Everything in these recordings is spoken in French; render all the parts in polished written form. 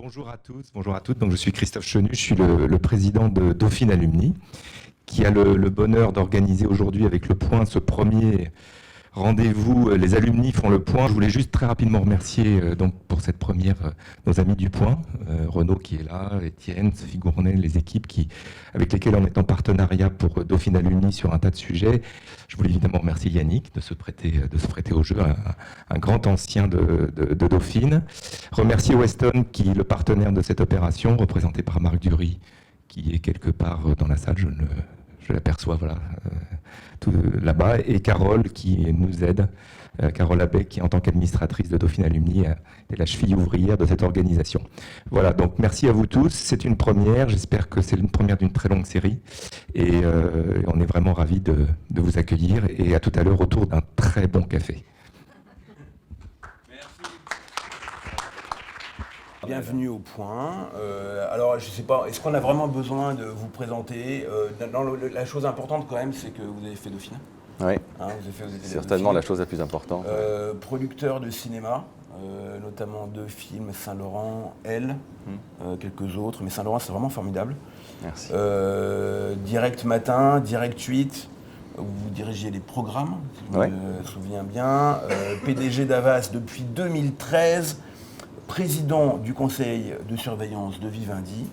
Bonjour à tous, bonjour à toutes. Donc, je suis Christophe Chenu, je suis le président de Dauphine Alumni, qui a le bonheur d'organiser aujourd'hui avec Le Point ce premier rendez-vous. Les alumni font le point. Je voulais juste très rapidement remercier donc pour cette première nos amis du Point, Renaud qui est là, Étienne, Sophie Gournay, les équipes avec lesquelles on est en partenariat pour Dauphine Alumni sur un tas de sujets. Je voulais évidemment remercier Yannick de se prêter au jeu, un grand ancien de Dauphine. Remercier Weston qui est le partenaire de cette opération, représenté par Marc Dury, qui est quelque part dans la salle, je l'aperçois, voilà, tout là-bas, et Carole qui nous aide, Carole Abeck, qui en tant qu'administratrice de Dauphine Alumni est la cheville ouvrière de cette organisation. Voilà, donc merci à vous tous, c'est une première, j'espère que c'est une première d'une très longue série, et on est vraiment ravis de vous accueillir, et à tout à l'heure autour d'un très bon café. Bienvenue au Point. Alors, je ne sais pas, est-ce qu'on a vraiment besoin de vous présenter la chose importante quand même, c'est que vous avez fait Dauphine. Oui, vous avez fait aux États-Unis. Certainement la chose la plus importante. Producteur de cinéma, notamment 2 films, Saint-Laurent, Elle, quelques autres, mais Saint-Laurent c'est vraiment formidable. Merci. Direct Matin, Direct 8, vous dirigez les programmes, si je me souviens bien. PDG d'Havas depuis 2013. Président du conseil de surveillance de Vivendi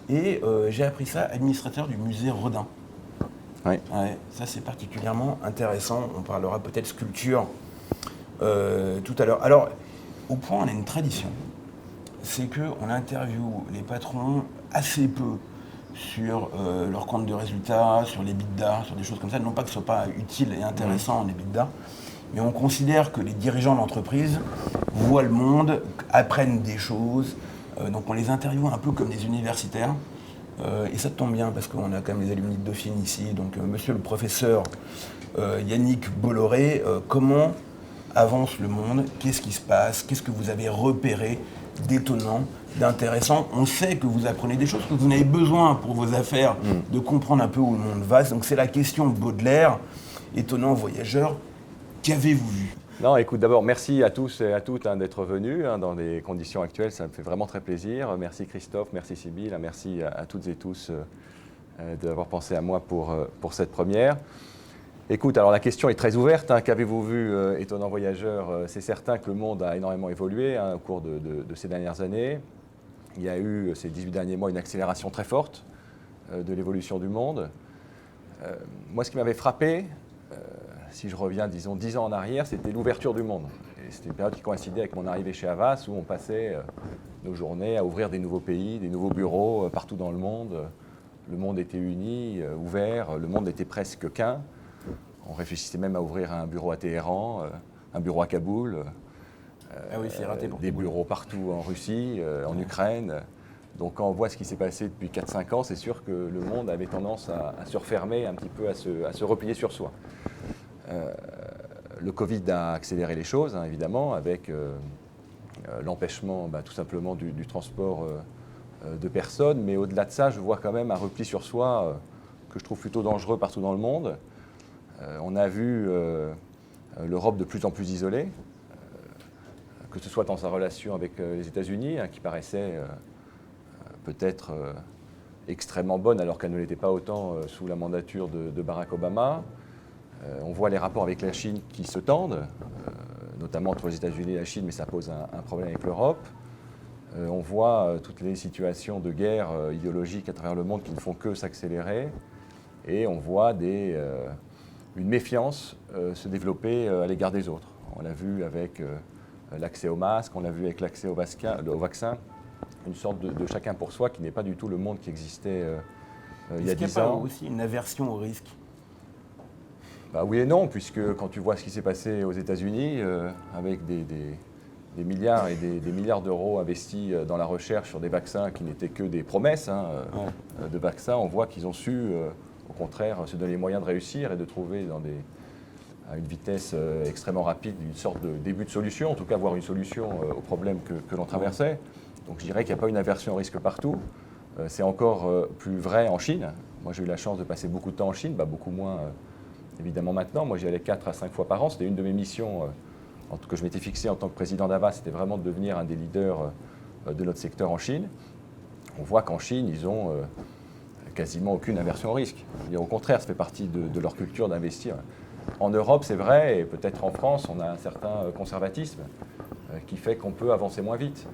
et j'ai appris ça, administrateur du musée Rodin. Oui. Ouais, ça c'est particulièrement intéressant, on parlera peut-être sculpture tout à l'heure. Alors, au Point, on a une tradition, c'est qu'on interviewe les patrons assez peu sur leur compte de résultats, sur les EBITDA, sur des choses comme ça, non pas que ce soit pas utile et intéressant les EBITDA, mais on considère que les dirigeants d'entreprise voient le monde, apprennent des choses, donc on les interviewe un peu comme des universitaires. Et ça tombe bien parce qu'on a quand même les alumni de Dauphine ici, donc monsieur le professeur Yannick Bolloré, comment avance le monde, qu'est-ce qui se passe, qu'est-ce que vous avez repéré d'étonnant, d'intéressant. On sait que vous apprenez des choses, que vous en avez besoin pour vos affaires, de comprendre un peu où le monde va. Donc c'est la question Baudelaire, étonnant voyageur. Qu'avez-vous vu ? Non, écoute, d'abord, merci à tous et à toutes d'être venus dans les conditions actuelles. Ça me fait vraiment très plaisir. Merci Christophe, merci Sybille, merci à toutes et tous d'avoir pensé à moi pour cette première. Écoute, alors la question est très ouverte. Qu'avez-vous vu, étonnant voyageur ? C'est certain que le monde a énormément évolué au cours de ces dernières années. Il y a eu, ces 18 derniers mois, une accélération très forte de l'évolution du monde. Moi, ce qui m'avait frappé, si je reviens, disons, 10 ans en arrière, c'était l'ouverture du monde. Et c'était une période qui coïncidait avec mon arrivée chez Havas, où on passait nos journées à ouvrir des nouveaux pays, des nouveaux bureaux partout dans le monde. Le monde était uni, ouvert, le monde n'était presque qu'un. On réfléchissait même à ouvrir un bureau à Téhéran, un bureau à Kaboul, c'est raté pour des bureaux partout en Russie, en Ukraine. Donc quand on voit ce qui s'est passé depuis 4-5 ans, c'est sûr que le monde avait tendance à se refermer, un petit peu à se replier sur soi. Le Covid a accéléré les choses, évidemment, avec l'empêchement tout simplement du transport de personnes. Mais au-delà de ça, je vois quand même un repli sur soi que je trouve plutôt dangereux partout dans le monde. On a vu l'Europe de plus en plus isolée, que ce soit dans sa relation avec les États-Unis, qui paraissait peut-être extrêmement bonne alors qu'elle ne l'était pas autant sous la mandature de Barack Obama. On voit les rapports avec la Chine qui se tendent, notamment entre les États-Unis et la Chine, mais ça pose un problème avec l'Europe. On voit toutes les situations de guerre idéologique à travers le monde qui ne font que s'accélérer. Et on voit une méfiance se développer à l'égard des autres. On l'a vu avec l'accès aux masques, on l'a vu avec l'accès au vaccin, une sorte de chacun pour soi qui n'est pas du tout le monde qui existait il y a 10 ans. Est-ce qu'il n'y a pas aussi une aversion au risque ? Oui et non, puisque quand tu vois ce qui s'est passé aux États-Unis, avec des milliards et des milliards d'euros investis dans la recherche sur des vaccins qui n'étaient que des promesses de vaccins, on voit qu'ils ont su, au contraire, se donner les moyens de réussir et de trouver à une vitesse extrêmement rapide une sorte de début de solution, en tout cas voir une solution aux problèmes que l'on traversait. Donc je dirais qu'il n'y a pas une aversion au risque partout. C'est encore plus vrai en Chine. Moi j'ai eu la chance de passer beaucoup de temps en Chine, beaucoup moins évidemment maintenant. Moi j'y allais 4 à 5 fois par an. C'était une de mes missions que je m'étais fixée en tant que président d'Havas, c'était vraiment de devenir un des leaders de notre secteur en Chine. On voit qu'en Chine, ils ont quasiment aucune aversion au risque. Et au contraire, ça fait partie de leur culture d'investir. En Europe, c'est vrai, et peut-être en France, on a un certain conservatisme qui fait qu'on peut avancer moins vite.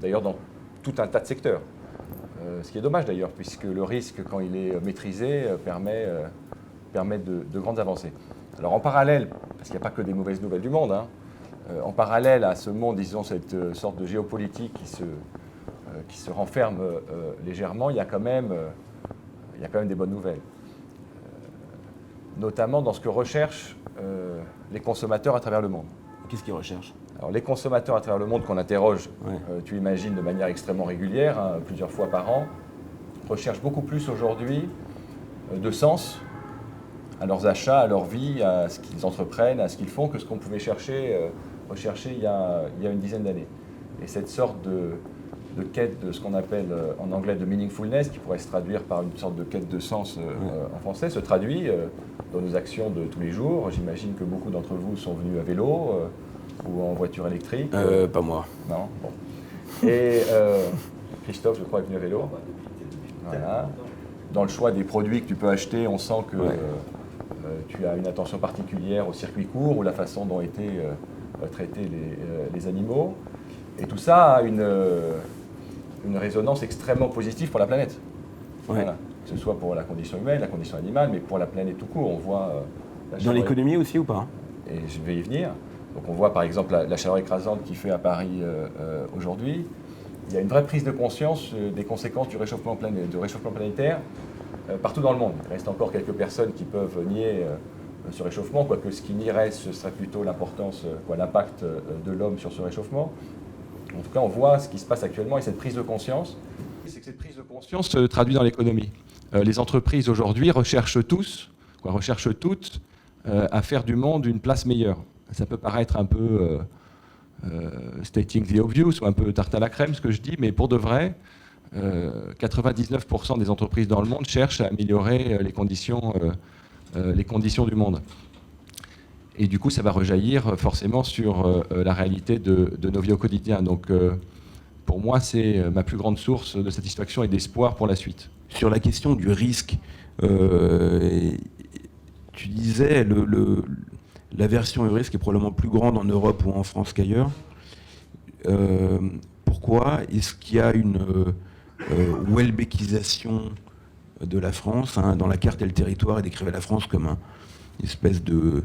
D'ailleurs, dans tout un tas de secteurs. Ce qui est dommage d'ailleurs, puisque le risque, quand il est maîtrisé, permet de grandes avancées. Alors en parallèle, parce qu'il n'y a pas que des mauvaises nouvelles du monde, en parallèle à ce monde, disons, cette sorte de géopolitique qui se renferme légèrement, il y a quand même des bonnes nouvelles. Notamment dans ce que recherchent les consommateurs à travers le monde. Qu'est-ce qu'ils recherchent? Alors, les consommateurs à travers le monde qu'on interroge, tu imagines de manière extrêmement régulière, plusieurs fois par an, recherchent beaucoup plus aujourd'hui de sens à leurs achats, à leur vie, à ce qu'ils entreprennent, à ce qu'ils font, que ce qu'on pouvait rechercher il y a une dizaine d'années. Et cette sorte de quête de ce qu'on appelle en anglais de meaningfulness, qui pourrait se traduire par une sorte de quête de sens en français, se traduit dans nos actions de tous les jours. J'imagine que beaucoup d'entre vous sont venus à vélo ou en voiture électrique. Pas moi. Non, bon. Et Christophe, je crois, est venu à vélo. Voilà. Dans le choix des produits que tu peux acheter, on sent que tu as une attention particulière au circuit court ou la façon dont étaient traités les animaux. Et tout ça a une résonance extrêmement positive pour la planète. Voilà. Que ce soit pour la condition humaine, la condition animale, mais pour la planète tout court. On voit dans l'économie aussi ou pas? Et je vais y venir. Donc on voit par exemple la chaleur écrasante qu'il fait à Paris aujourd'hui. Il y a une vraie prise de conscience des conséquences du réchauffement planétaire partout dans le monde. Il reste encore quelques personnes qui peuvent nier ce réchauffement, quoique ce qui nierait, ce serait plutôt l'impact de l'homme sur ce réchauffement. En tout cas, on voit ce qui se passe actuellement et cette prise de conscience. C'est que cette prise de conscience se traduit dans l'économie. Les entreprises aujourd'hui recherchent toutes à faire du monde une place meilleure. Ça peut paraître un peu stating the obvious ou un peu tarte à la crème ce que je dis, mais pour de vrai, 99% des entreprises dans le monde cherchent à améliorer les conditions du monde. Et du coup, ça va rejaillir forcément sur la réalité de nos vies au quotidien. Donc, pour moi, c'est ma plus grande source de satisfaction et d'espoir pour la suite. Sur la question du risque, tu disais l'aversion au risque est probablement plus grande en Europe ou en France qu'ailleurs. Pourquoi est-ce qu'il y a une welbeckisation de la France dans la carte et le territoire, et décrivait la France comme une espèce de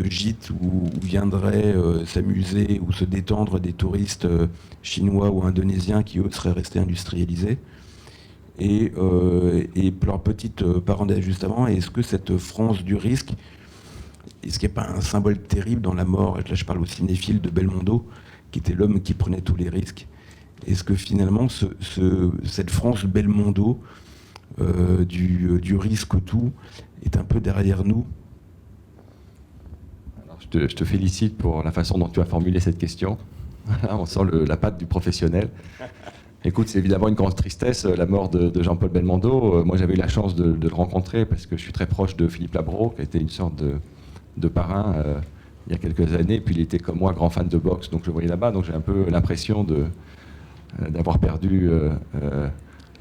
gîte où viendraient s'amuser ou se détendre des touristes chinois ou indonésiens qui, eux, seraient restés industrialisés. Et leur petite parenthèse juste avant, est-ce que cette France du risque, est-ce qu'il n'y a pas un symbole terrible dans la mort, là je parle au cinéphile, de Belmondo, qui était l'homme qui prenait tous les risques? Est-ce que finalement cette France Belmondo du risque tout est un peu derrière nous? Alors, je te félicite pour la façon dont tu as formulé cette question. On sent la patte du professionnel. Écoute, c'est évidemment une grande tristesse, la mort de Jean-Paul Belmondo. Moi, j'avais eu la chance de le rencontrer parce que je suis très proche de Philippe Labro, qui a été une sorte de parrain il y a quelques années. Puis il était, comme moi, grand fan de boxe, donc je le voyais là-bas. Donc j'ai un peu l'impression d'avoir perdu,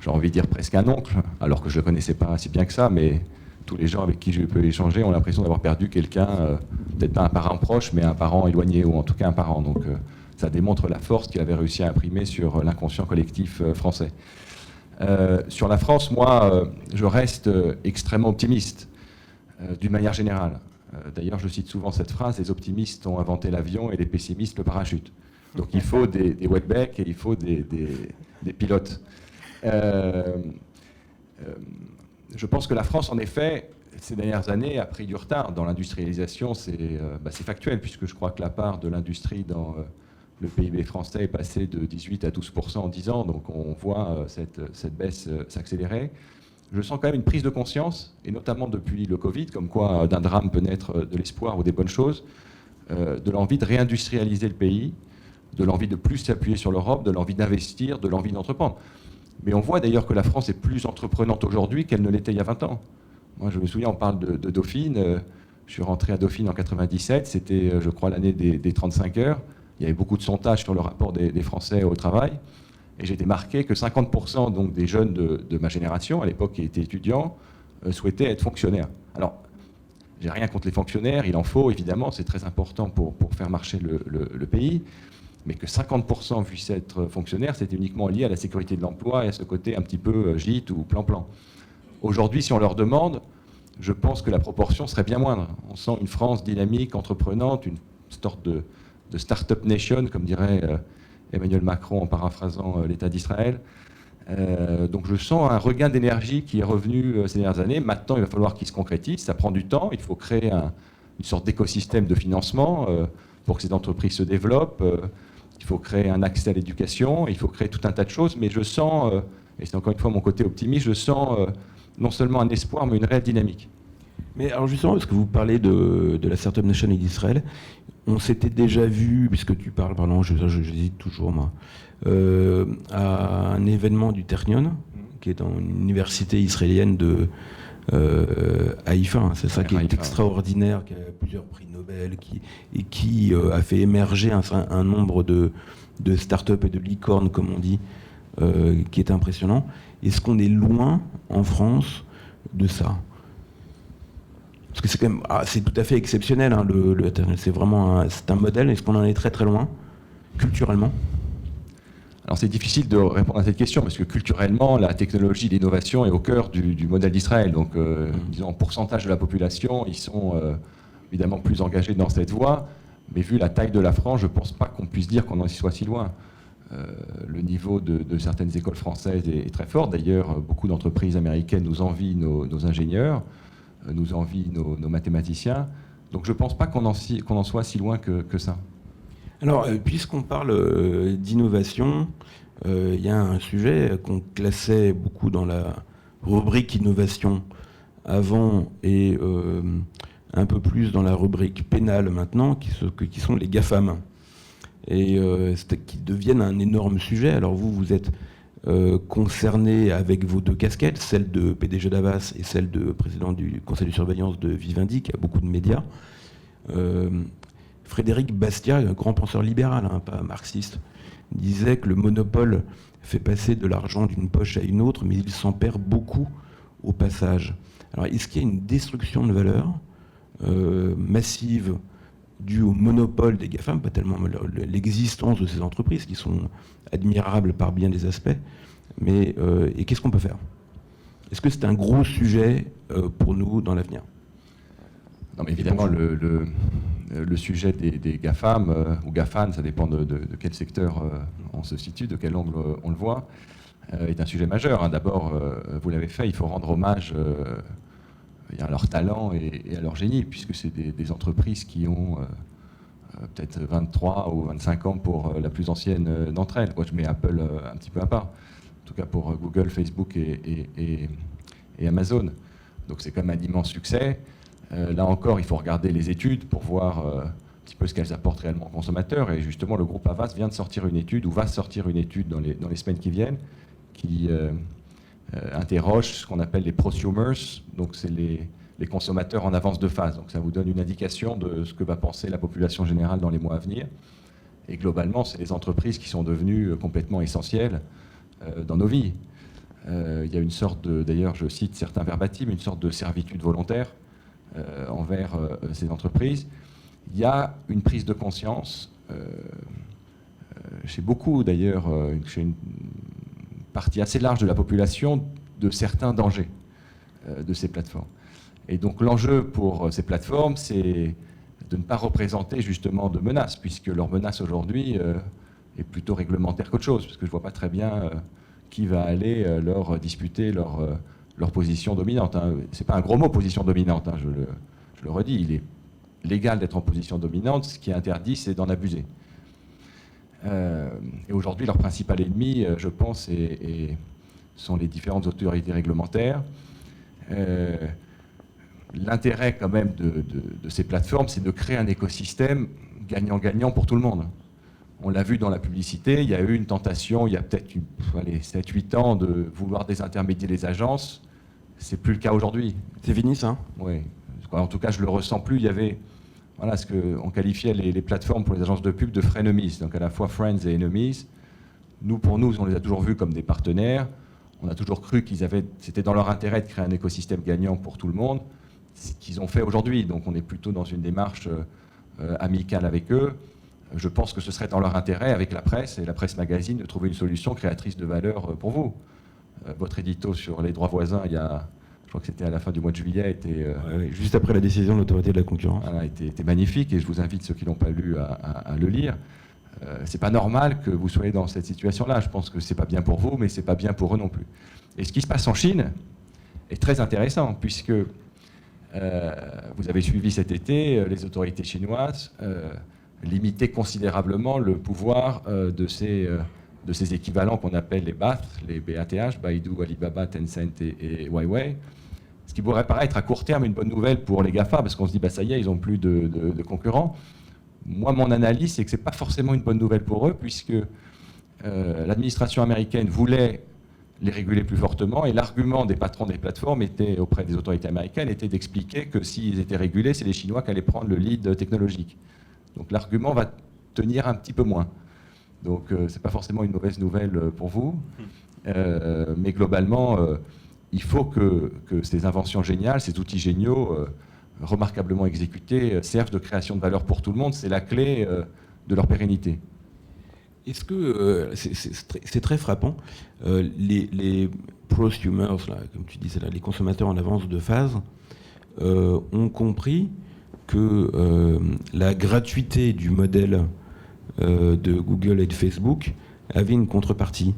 j'ai envie de dire presque un oncle, alors que je ne le connaissais pas si bien que ça, mais tous les gens avec qui je peux échanger ont l'impression d'avoir perdu quelqu'un, peut-être pas un parent proche, mais un parent éloigné, ou en tout cas un parent. Donc ça démontre la force qu'il avait réussi à imprimer sur l'inconscient collectif français. Sur la France, moi, je reste extrêmement optimiste, d'une manière générale. D'ailleurs, je cite souvent cette phrase, les optimistes ont inventé l'avion et les pessimistes le parachute. Donc il faut des wetbacks et il faut des pilotes. Je pense que la France, en effet, ces dernières années, a pris du retard dans l'industrialisation. C'est factuel, puisque je crois que la part de l'industrie dans le PIB français est passée de 18 à 12% en 10 ans. Donc on voit cette baisse s'accélérer. Je sens quand même une prise de conscience, et notamment depuis le Covid, comme quoi d'un drame peut naître de l'espoir ou des bonnes choses, de l'envie de réindustrialiser le pays, de l'envie de plus s'appuyer sur l'Europe, de l'envie d'investir, de l'envie d'entreprendre. Mais on voit d'ailleurs que la France est plus entreprenante aujourd'hui qu'elle ne l'était il y a 20 ans. Moi, je me souviens, on parle de Dauphine. Je suis rentré à Dauphine en 97, c'était, je crois, l'année des 35 heures. il y avait beaucoup de sondages sur le rapport des Français au travail. Et j'ai été marqué que 50% donc, des jeunes de ma génération, à l'époque qui étaient étudiants, souhaitaient être fonctionnaires. Alors, j'ai rien contre les fonctionnaires, il en faut évidemment, c'est très important pour faire marcher le pays. Mais que 50% puissent être fonctionnaires, c'était uniquement lié à la sécurité de l'emploi et à ce côté un petit peu gîte ou plan-plan. Aujourd'hui, si on leur demande, je pense que la proportion serait bien moindre. On sent une France dynamique, entreprenante, une sorte de start-up nation, comme dirait Emmanuel Macron en paraphrasant l'État d'Israël. Donc je sens un regain d'énergie qui est revenu ces dernières années. Maintenant, il va falloir qu'il se concrétise. Ça prend du temps. Il faut créer une sorte d'écosystème de financement pour que ces entreprises se développent. Il faut créer un accès à l'éducation. Il faut créer tout un tas de choses. Mais je sens, et c'est encore une fois mon côté optimiste, je sens non seulement un espoir, mais une réelle dynamique. Mais alors justement, parce que vous parlez de la Startup Nation et d'Israël, on s'était déjà vu, puisque tu parles, pardon, j'hésite toujours moi, à un événement du Ternion, qui est dans une université israélienne de Haïfa, hein, c'est ça qui est extraordinaire, qui a plusieurs prix Nobel, qui a fait émerger un nombre de start-up et de licornes, comme on dit, qui est impressionnant. Est-ce qu'on est loin, en France, de ça ? Parce que c'est quand même, c'est tout à fait exceptionnel, hein, c'est vraiment c'est un modèle. Est-ce qu'on en est très très loin, culturellement ? Alors c'est difficile de répondre à cette question, parce que culturellement, la technologie, l'innovation est au cœur du modèle d'Israël. Donc, disons, en pourcentage de la population, ils sont évidemment plus engagés dans cette voie. Mais vu la taille de la France, je ne pense pas qu'on puisse dire qu'on en soit si loin. Le niveau de certaines écoles françaises est très fort. D'ailleurs, beaucoup d'entreprises américaines nous envient nos ingénieurs, nous envient nos mathématiciens. Donc je ne pense pas qu'on en soit si loin que ça. Alors, puisqu'on parle d'innovation, il y a un sujet qu'on classait beaucoup dans la rubrique innovation avant et un peu plus dans la rubrique pénale maintenant, qui sont les GAFAM. Et qui deviennent un énorme sujet. Alors vous êtes concerné avec vos deux casquettes, celle de PDG d'Havas et celle de président du conseil de surveillance de Vivendi, qui a beaucoup de médias. Frédéric Bastiat, un grand penseur libéral, hein, pas marxiste, disait que le monopole fait passer de l'argent d'une poche à une autre, mais il s'en perd beaucoup au passage. Alors est-ce qu'il y a une destruction de valeur massive due au monopole des GAFAM, pas tellement l'existence de ces entreprises qui sont admirables par bien des aspects, mais et qu'est-ce qu'on peut faire ? Est-ce que c'est un gros sujet pour nous dans l'avenir ? Non, mais évidemment, le sujet des GAFAM, ou GAFAN, ça dépend de quel secteur on se situe, de quel angle on le voit, est un sujet majeur. Hein. D'abord, vous l'avez fait, il faut rendre hommage à leur talent et à leur génie, puisque c'est des entreprises qui ont peut-être 23 ou 25 ans pour la plus ancienne d'entre elles. Moi, je mets Apple un petit peu à part, en tout cas pour Google, Facebook et Amazon. Donc c'est quand même un immense succès. Là encore, il faut regarder les études pour voir un petit peu ce qu'elles apportent réellement aux consommateurs. Et justement, le groupe Havas vient de sortir une étude, ou va sortir une étude dans les semaines qui viennent, qui interroge ce qu'on appelle les prosumers, donc c'est les consommateurs en avance de phase. Donc ça vous donne une indication de ce que va penser la population générale dans les mois à venir. Et globalement, c'est les entreprises qui sont devenues complètement essentielles dans nos vies. Il y a une sorte d'ailleurs, je cite certains verbatim, une sorte de servitude volontaire envers ces entreprises. Il y a une prise de conscience, chez beaucoup d'ailleurs, chez une partie assez large de la population, de certains dangers de ces plateformes. Et donc l'enjeu pour ces plateformes, c'est de ne pas représenter justement de menaces, puisque leur menace aujourd'hui est plutôt réglementaire qu'autre chose, parce que je ne vois pas très bien qui va aller leur disputer leur position dominante. Hein. Ce n'est pas un gros mot, position dominante, hein, je le redis, il est légal d'être en position dominante, ce qui est interdit, c'est d'en abuser. Et aujourd'hui, leur principal ennemi, je pense, sont les différentes autorités réglementaires. L'intérêt quand même de ces plateformes, c'est de créer un écosystème gagnant-gagnant pour tout le monde. On l'a vu dans la publicité, il y a eu une tentation, il y a peut-être 7-8 ans, de vouloir désintermédier les agences. C'est plus le cas aujourd'hui. C'est fini ça ? Oui. En tout cas, je le ressens plus. Il y avait voilà, ce qu'on qualifiait les plateformes pour les agences de pub de frenemies, donc à la fois friends et enemies. Pour nous, on les a toujours vus comme des partenaires. On a toujours cru c'était dans leur intérêt de créer un écosystème gagnant pour tout le monde, ce qu'ils ont fait aujourd'hui. Donc on est plutôt dans une démarche amicale avec eux. Je pense que ce serait dans leur intérêt, avec la presse et la presse magazine, de trouver une solution créatrice de valeur pour vous. Votre édito sur les droits voisins, je crois que c'était à la fin du mois de juillet, était juste après la décision de l'autorité de la concurrence. Voilà, était magnifique, et je vous invite, ceux qui ne l'ont pas lu, à le lire. C'est pas normal que vous soyez dans cette situation-là. Je pense que c'est pas bien pour vous, mais c'est pas bien pour eux non plus. Et ce qui se passe en Chine est très intéressant, puisque vous avez suivi cet été, les autorités chinoises limitaient considérablement le pouvoir de ces équivalents qu'on appelle les BAT, les BATH, Baidu, Alibaba, Tencent et Huawei. Ce qui pourrait paraître à court terme une bonne nouvelle pour les GAFA, parce qu'on se dit, ça y est, ils n'ont plus de concurrents. Moi, mon analyse, c'est que ce n'est pas forcément une bonne nouvelle pour eux, puisque l'administration américaine voulait les réguler plus fortement, et l'argument des patrons des plateformes auprès des autorités américaines était d'expliquer que s'ils étaient régulés, c'est les Chinois qui allaient prendre le lead technologique. Donc l'argument va tenir un petit peu moins. Donc ce n'est pas forcément une mauvaise nouvelle pour vous, mais globalement, il faut que ces inventions géniales, ces outils géniaux, remarquablement exécutés, servent de création de valeur pour tout le monde. C'est la clé de leur pérennité. Est-ce que c'est très frappant, les prosumers, là, comme tu disais, là, les consommateurs en avance de phase, ont compris que la gratuité du modèle de Google et de Facebook avait une contrepartie.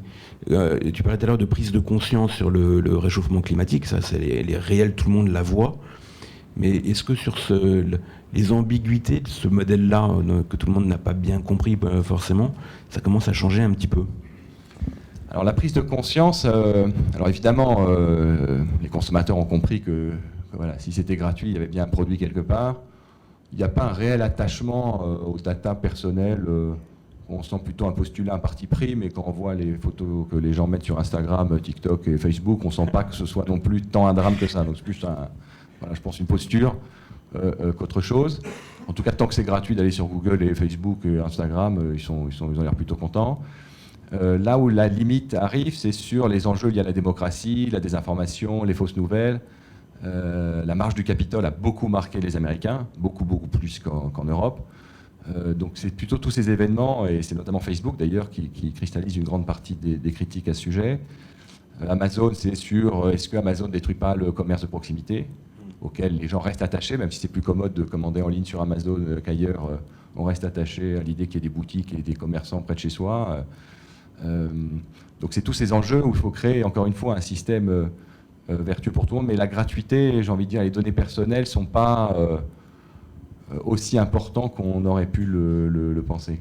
Tu parlais tout à l'heure de prise de conscience sur le réchauffement climatique, ça c'est réel, tout le monde la voit. Mais est-ce que sur les ambiguïtés de ce modèle-là, que tout le monde n'a pas bien compris forcément, ça commence à changer un petit peu? Alors la prise de conscience, alors évidemment, les consommateurs ont compris que voilà, si c'était gratuit, il y avait bien un produit quelque part. Il n'y a pas un réel attachement aux data personnelles. On sent plutôt un postulat, un parti pris, mais quand on voit les photos que les gens mettent sur Instagram, TikTok et Facebook, on ne sent pas que ce soit non plus tant un drame que ça. Donc c'est plus je pense une posture qu'autre chose. En tout cas, tant que c'est gratuit d'aller sur Google et Facebook et Instagram, ils ont l'air plutôt contents. Là où la limite arrive, c'est sur les enjeux liés à la démocratie, la désinformation, les fausses nouvelles. La marche du Capitole a beaucoup marqué les Américains, beaucoup plus qu'en Europe. Donc c'est plutôt tous ces événements, et c'est notamment Facebook d'ailleurs qui cristallise une grande partie des critiques à ce sujet. Amazon, c'est sur est-ce que Amazon ne détruit pas le commerce de proximité, auquel les gens restent attachés, même si c'est plus commode de commander en ligne sur Amazon qu'ailleurs, on reste attaché à l'idée qu'il y ait des boutiques et des commerçants près de chez soi. Donc c'est tous ces enjeux où il faut créer, encore une fois, un système vertueux pour tout le monde, mais la gratuité, j'ai envie de dire, les données personnelles ne sont pas aussi importants qu'on aurait pu le penser.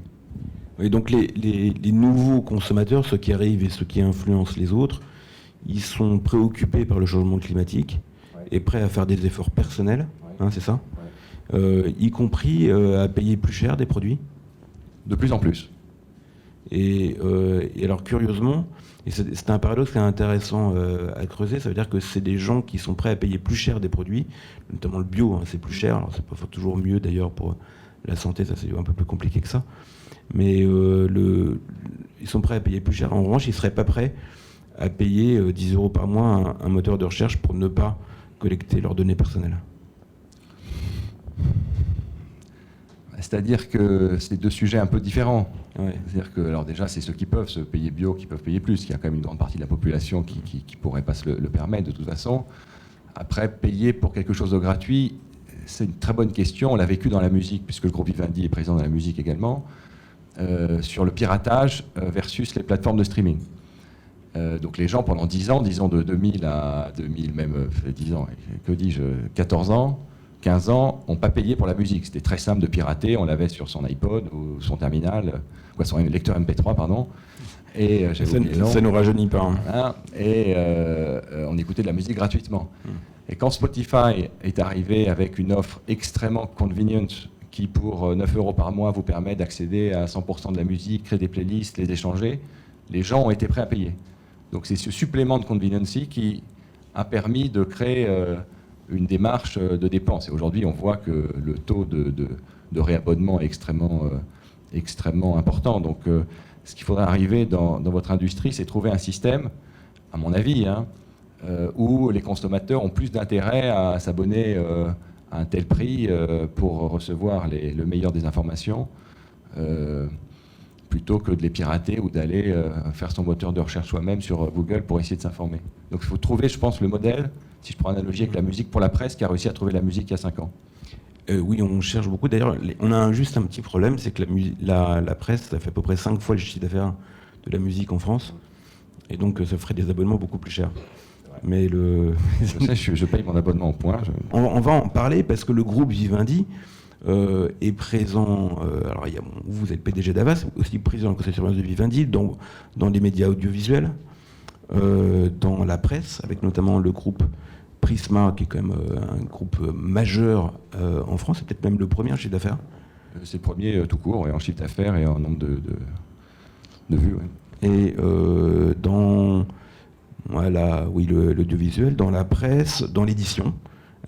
Oui, donc les nouveaux consommateurs, ceux qui arrivent et ceux qui influencent les autres, ils sont préoccupés par le changement climatique et prêts à faire des efforts personnels, c'est ça, y compris à payer plus cher des produits? De plus en plus. Et alors, curieusement, et c'est un paradoxe qui est intéressant à creuser, ça veut dire que c'est des gens qui sont prêts à payer plus cher des produits, notamment le bio, c'est plus cher, alors c'est pas toujours mieux d'ailleurs pour la santé, ça c'est un peu plus compliqué que ça, mais ils sont prêts à payer plus cher. En revanche, ils ne seraient pas prêts à payer 10 € par mois un moteur de recherche pour ne pas collecter leurs données personnelles. C'est-à-dire que c'est deux sujets un peu différents. Ouais. C'est-à-dire que, alors déjà, c'est ceux qui peuvent se payer bio qui peuvent payer plus. Il y a quand même une grande partie de la population qui ne pourrait pas se le permettre de toute façon. Après, payer pour quelque chose de gratuit, c'est une très bonne question. On l'a vécu dans la musique, puisque le groupe Vivendi est présent dans la musique également, sur le piratage versus les plateformes de streaming. Donc les gens, pendant 10 ans, disons de 2000 à 2000, même 10 ans, que dis-je, 14 ans, 15 ans, n'ont pas payé pour la musique. C'était très simple de pirater, on l'avait sur son iPod ou son terminal, son lecteur MP3, pardon. Et ça ne nous rajeunit pas. Hein. Voilà, et on écoutait de la musique gratuitement. Et quand Spotify est arrivé avec une offre extrêmement convenient qui, pour 9 € par mois, vous permet d'accéder à 100% de la musique, créer des playlists, les échanger, les gens ont été prêts à payer. Donc c'est ce supplément de conveniency qui a permis de créer une démarche de dépenses. Et aujourd'hui, on voit que le taux de réabonnement est extrêmement important. Donc, ce qu'il faudrait arriver dans votre industrie, c'est trouver un système, à mon avis, où les consommateurs ont plus d'intérêt à s'abonner à un tel prix pour recevoir le meilleur des informations, plutôt que de les pirater ou d'aller faire son moteur de recherche soi-même sur Google pour essayer de s'informer. Donc il faut trouver, je pense, le modèle, si je prends l'analogie avec la musique, pour la presse qui a réussi à trouver la musique il y a 5 ans. Oui, on cherche beaucoup. D'ailleurs, on a juste un petit problème, c'est que la presse, ça fait à peu près 5 fois le chiffre d'affaires de la musique en France. Et donc, ça ferait des abonnements beaucoup plus chers. Mais je paye mon abonnement en points. On va en parler parce que le groupe Vivendi est présent. Alors, vous êtes PDG d'Havas, aussi président du conseil de surveillance de Vivendi, dans les médias audiovisuels, dans la presse, avec notamment le groupe Prisma, qui est quand même un groupe majeur en France, c'est peut-être même le premier en chiffre d'affaires. C'est le premier tout court, en chiffre d'affaires et en nombre de vues. Ouais. Et dans l'audiovisuel, dans la presse, dans l'édition,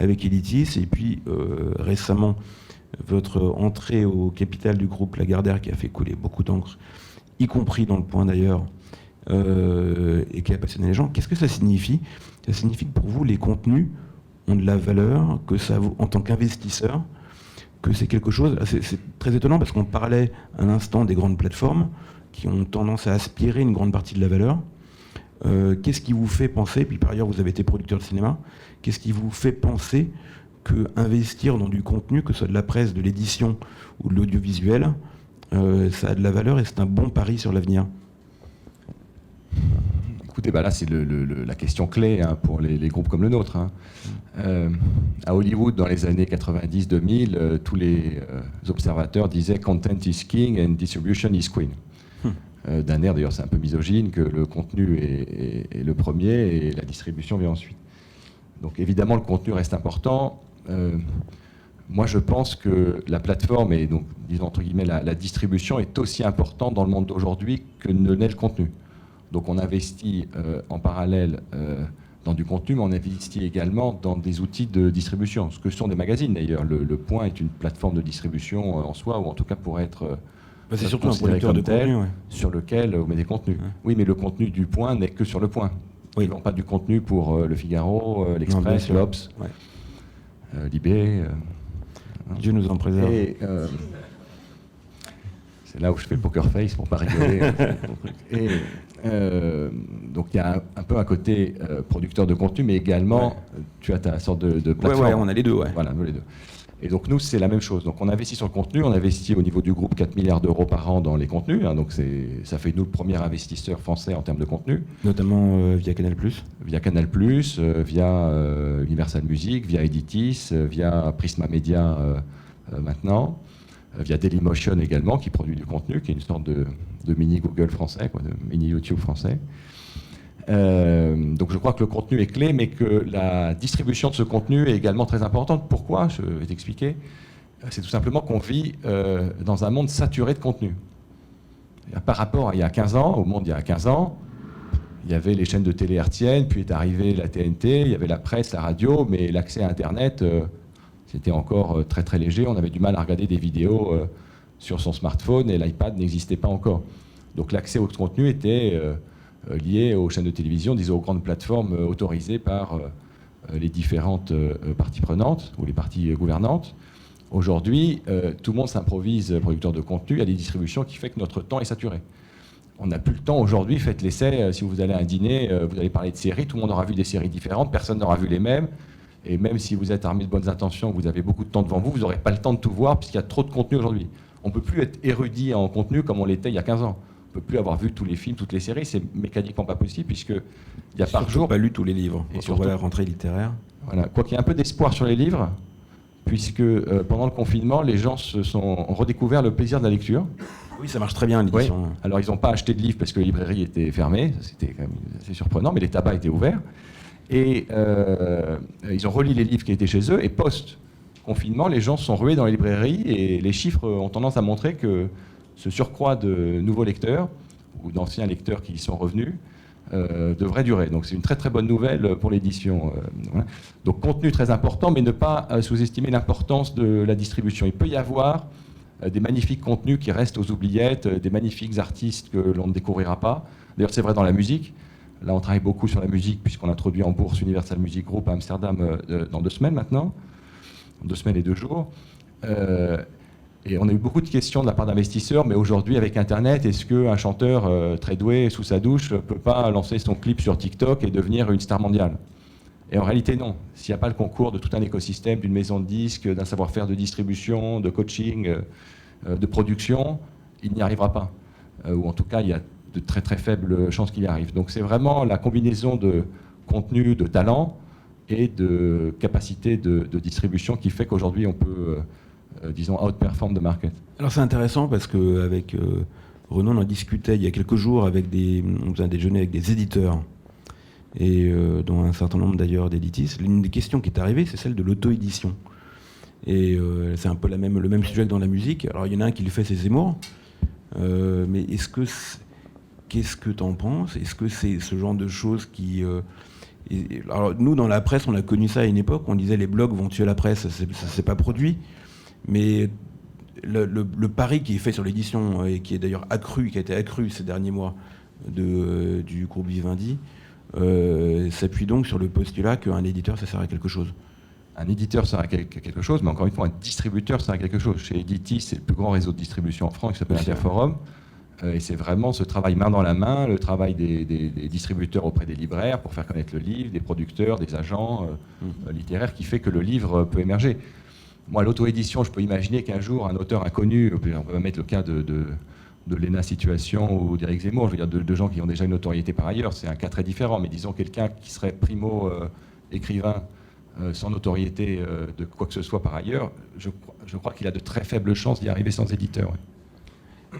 avec Editis, et puis récemment, votre entrée au capital du groupe Lagardère, qui a fait couler beaucoup d'encre, y compris dans Le Point d'ailleurs, et qui a passionné les gens. Qu'est-ce que ça signifie ? Ça signifie que pour vous, les contenus ont de la valeur, que ça vous, en tant qu'investisseur, que c'est quelque chose... C'est très étonnant parce qu'on parlait à l'instant des grandes plateformes qui ont tendance à aspirer une grande partie de la valeur. Qu'est-ce qui vous fait penser, puis par ailleurs vous avez été producteur de cinéma, qu'est-ce qui vous fait penser que investir dans du contenu, que ce soit de la presse, de l'édition ou de l'audiovisuel, ça a de la valeur et c'est un bon pari sur l'avenir ? Écoutez, là c'est la question clé pour les groupes comme le nôtre. À Hollywood, dans les années 90-2000, tous les observateurs disaient « Content is king and distribution is queen ». D'un air, d'ailleurs, c'est un peu misogyne, que le contenu est le premier et la distribution vient ensuite. Donc évidemment, le contenu reste important. Moi, je pense que la plateforme et donc, disons entre guillemets, la distribution est aussi importante dans le monde d'aujourd'hui que ne l'est le contenu. Donc on investit en parallèle dans du contenu, mais on investit également dans des outils de distribution, ce que sont des magazines d'ailleurs. Le Point est une plateforme de distribution en soi, ou en tout cas pourrait être... c'est surtout un producteur de contenu, sur lequel on met des contenus. Ouais. Oui, mais le contenu du Point n'est que sur le Point. Ils n'ont pas du contenu pour Le Figaro, l'Express, l'Obs, Libé. Dieu nous en préserve. Et, c'est là où je fais le poker face pour pas rigoler. Et donc il y a un peu un côté producteur de contenu, mais également tu as ta sorte de plateforme. Ouais, on a les deux. Ouais. Voilà, nous les deux. Et donc nous, c'est la même chose. Donc on investit sur le contenu, on investit au niveau du groupe 4 milliards d'euros par an dans les contenus. Donc ça fait nous le premier investisseur français en termes de contenu. Notamment via Canal+. Via Canal+, via Universal Music, via Editis, via Prisma Media maintenant, via Dailymotion également, qui produit du contenu, qui est une sorte de mini Google français, de mini YouTube français. Donc je crois que le contenu est clé, mais que la distribution de ce contenu est également très importante. Pourquoi ? Je vais t'expliquer. C'est tout simplement qu'on vit dans un monde saturé de contenu. Par rapport à il y a 15 ans, au monde il y a 15 ans, il y avait les chaînes de télé hertziennes, puis est arrivée la TNT, il y avait la presse, la radio, mais l'accès à Internet, c'était encore très très léger. On avait du mal à regarder des vidéos sur son smartphone et l'iPad n'existait pas encore. Donc l'accès au contenu était... liées aux chaînes de télévision, disons aux grandes plateformes autorisées par les différentes parties prenantes ou les parties gouvernantes. Aujourd'hui, tout le monde s'improvise producteur de contenu, il y a des distributions qui fait que notre temps est saturé. On n'a plus le temps aujourd'hui, faites l'essai, si vous allez à un dîner, vous allez parler de séries, tout le monde aura vu des séries différentes, personne n'aura vu les mêmes, et même si vous êtes armé de bonnes intentions, vous avez beaucoup de temps devant vous, vous n'aurez pas le temps de tout voir puisqu'il y a trop de contenu aujourd'hui. On ne peut plus être érudit en contenu comme on l'était il y a 15 ans. On ne peut plus avoir vu tous les films, toutes les séries, c'est mécaniquement pas possible puisqu'il y a par jour... pas lu tous les livres, et surtout la rentrée littéraire. Voilà, quoi qu'il y ait un peu d'espoir sur les livres, puisque pendant le confinement, les gens ont redécouvert le plaisir de la lecture. Oui, ça marche très bien l'édition. Oui. Alors ils n'ont pas acheté de livres parce que les librairies étaient fermées, c'était quand même assez surprenant, mais les tabacs étaient ouverts. Et ils ont relis les livres qui étaient chez eux, et post-confinement, les gens se sont rués dans les librairies, et les chiffres ont tendance à montrer que ce surcroît de nouveaux lecteurs, ou d'anciens lecteurs qui y sont revenus, devrait durer. Donc c'est une très très bonne nouvelle pour l'édition. Voilà. Donc contenu très important, mais ne pas sous-estimer l'importance de la distribution. Il peut y avoir des magnifiques contenus qui restent aux oubliettes, des magnifiques artistes que l'on ne découvrira pas. D'ailleurs c'est vrai dans la musique. Là on travaille beaucoup sur la musique puisqu'on introduit en bourse Universal Music Group à Amsterdam dans 2 semaines maintenant. 2 semaines et 2 jours. Et on a eu beaucoup de questions de la part d'investisseurs, mais aujourd'hui, avec Internet, est-ce qu'un chanteur très doué sous sa douche ne peut pas lancer son clip sur TikTok et devenir une star mondiale? Et en réalité, non. S'il n'y a pas le concours de tout un écosystème, d'une maison de disques, d'un savoir-faire de distribution, de coaching, de production, il n'y arrivera pas. Ou en tout cas, il y a de très très faibles chances qu'il y arrive. Donc c'est vraiment la combinaison de contenu, de talent et de capacité de distribution qui fait qu'aujourd'hui, on peut... disons, outperform the market. Alors c'est intéressant parce qu'avec Renaud, on en discutait il y a quelques jours, on faisait un déjeuner avec des éditeurs, et dont un certain nombre d'ailleurs d'éditistes. L'une des questions qui est arrivée, c'est celle de l'auto-édition. Et c'est un peu le même sujet que dans la musique. Alors il y en a un qui le fait, c'est Zemmour. Mais qu'est-ce que tu en penses? Est-ce que c'est ce genre de choses qui... alors nous, dans la presse, on a connu ça à une époque, on disait les blogs vont tuer la presse, ça s'est pas produit. Mais le pari qui est fait sur l'édition, et qui est d'ailleurs qui a été accru ces derniers mois du groupe Vivendi, s'appuie donc sur le postulat qu'un éditeur, ça sert à quelque chose. Un éditeur sert à quelque chose, mais encore une fois, un distributeur sert à quelque chose. Chez Editis, c'est le plus grand réseau de distribution en France qui s'appelle Interforum. Et c'est vraiment ce travail main dans la main, le travail des distributeurs auprès des libraires pour faire connaître le livre, des producteurs, des agents littéraires, qui fait que le livre peut émerger. Moi, l'auto-édition, je peux imaginer qu'un jour, un auteur inconnu, on peut mettre le cas de Léna Situation ou d'Éric Zemmour, je veux dire de gens qui ont déjà une notoriété par ailleurs, c'est un cas très différent, mais disons quelqu'un qui serait primo écrivain sans notoriété de quoi que ce soit par ailleurs, je crois qu'il a de très faibles chances d'y arriver sans éditeur.